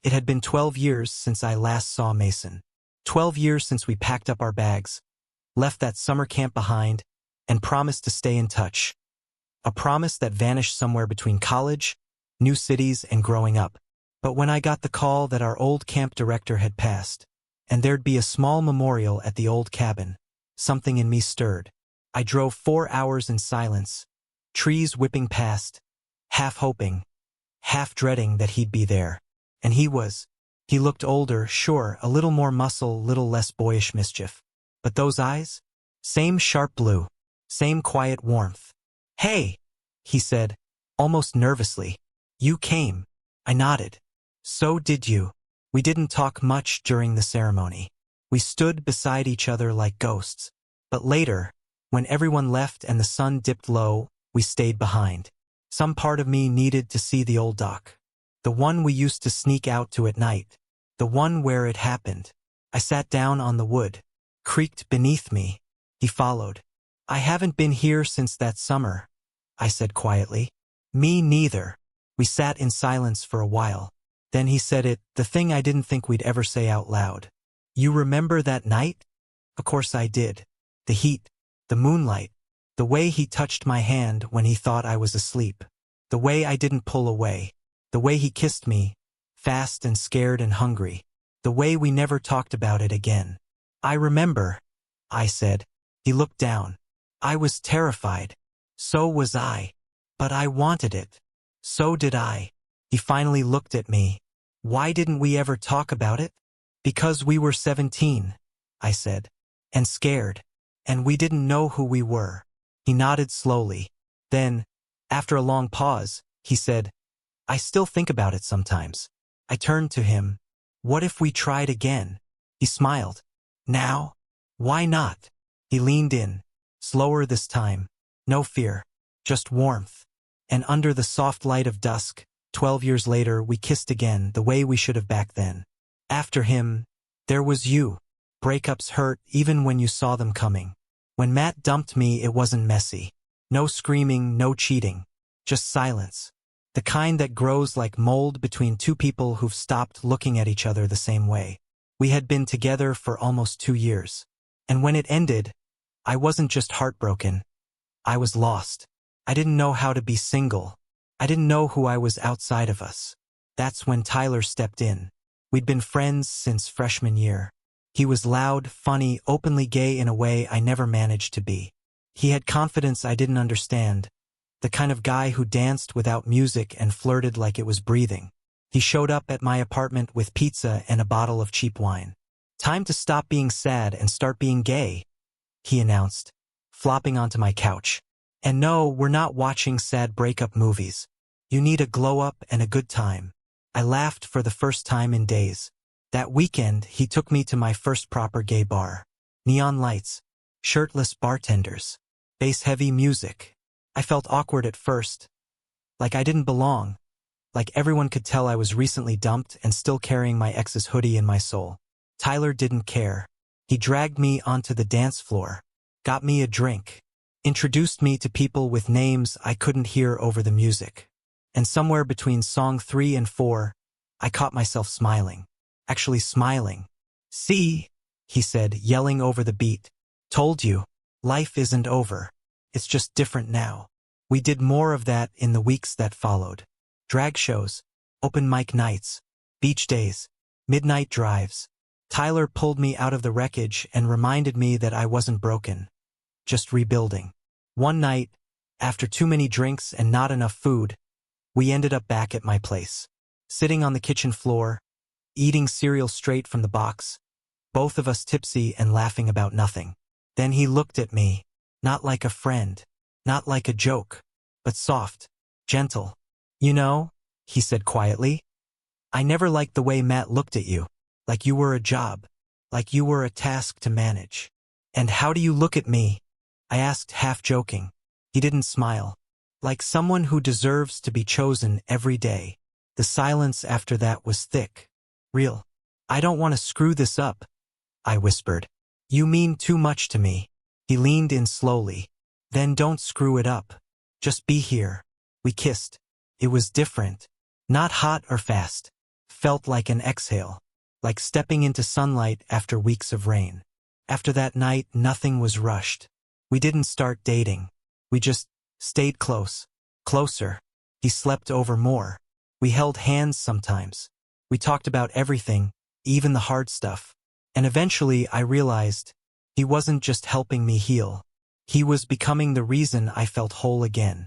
It had been 12 years since I last saw Mason. 12 years since we packed up our bags, left that summer camp behind, and promised to stay in touch. A promise that vanished somewhere between college, new cities, and growing up. But when I got the call that our old camp director had passed, and there'd be a small memorial at the old cabin, something in me stirred. I drove 4 hours in silence, trees whipping past, half hoping, half dreading that he'd be there. And he was. He looked older, sure, a little more muscle, little less boyish mischief. But those eyes? Same sharp blue, same quiet warmth. "Hey," he said, almost nervously. "You came." I nodded. "So did you." We didn't talk much during the ceremony. We stood beside each other like ghosts. But later, when everyone left and the sun dipped low, we stayed behind. Some part of me needed to see the old dock. The one we used to sneak out to at night. The one where it happened. I sat down on the wood. Creaked beneath me. He followed. "I haven't been here since that summer," I said quietly. "Me neither." We sat in silence for a while. Then he said it, the thing I didn't think we'd ever say out loud. "You remember that night?" Of course I did. The heat, the moonlight, the way he touched my hand when he thought I was asleep, the way I didn't pull away, the way he kissed me, fast and scared and hungry, the way we never talked about it again. "I remember," I said. He looked down. "I was terrified. So was I. But I wanted it. So did I." He finally looked at me. "Why didn't we ever talk about it?" "Because we were 17, I said. "And scared. And we didn't know who we were." He nodded slowly. Then, after a long pause, he said, "I still think about it sometimes." I turned to him. "What if we tried again?" He smiled. "Now? Why not?" He leaned in. Slower this time. No fear. Just warmth. And under the soft light of dusk, 12 years later, we kissed again, the way we should have back then. After him, there was you. Breakups hurt even when you saw them coming. When Matt dumped me, it wasn't messy. No screaming, no cheating. Just silence. The kind that grows like mold between two people who've stopped looking at each other the same way. We had been together for almost 2 years. And when it ended, I wasn't just heartbroken. I was lost. I didn't know how to be single. I didn't know who I was outside of us. That's when Tyler stepped in. We'd been friends since freshman year. He was loud, funny, openly gay in a way I never managed to be. He had confidence I didn't understand. The kind of guy who danced without music and flirted like it was breathing. He showed up at my apartment with pizza and a bottle of cheap wine. "Time to stop being sad and start being gay," he announced, flopping onto my couch. "And no, we're not watching sad breakup movies. You need a glow-up and a good time." I laughed for the first time in days. That weekend, he took me to my first proper gay bar. Neon lights, shirtless bartenders, bass-heavy music. I felt awkward at first, like I didn't belong, like everyone could tell I was recently dumped and still carrying my ex's hoodie in my soul. Tyler didn't care. He dragged me onto the dance floor, got me a drink, introduced me to people with names I couldn't hear over the music. And somewhere between song 3 and 4, I caught myself smiling. Actually smiling. "See," he said, yelling over the beat. "Told you. Life isn't over. It's just different now." We did more of that in the weeks that followed. Drag shows, open mic nights, beach days, midnight drives. Tyler pulled me out of the wreckage and reminded me that I wasn't broken, just rebuilding. One night, after too many drinks and not enough food, we ended up back at my place, sitting on the kitchen floor, eating cereal straight from the box, both of us tipsy and laughing about nothing. Then he looked at me, not like a friend, not like a joke, but soft, gentle. "You know," he said quietly, "I never liked the way Matt looked at you, like you were a job, like you were a task to manage." "And how do you look at me?" I asked, half joking. He didn't smile. "Like someone who deserves to be chosen every day." The silence after that was thick. Real. "I don't want to screw this up," I whispered. "You mean too much to me." He leaned in slowly. "Then don't screw it up. Just be here." We kissed. It was different. Not hot or fast. felt like an exhale, like stepping into sunlight after weeks of rain. After that night, nothing was rushed. We didn't start dating. We just stayed close, closer. He slept over more. We held hands sometimes. We talked about everything, even the hard stuff. And eventually I realized he wasn't just helping me heal. He was becoming the reason I felt whole again.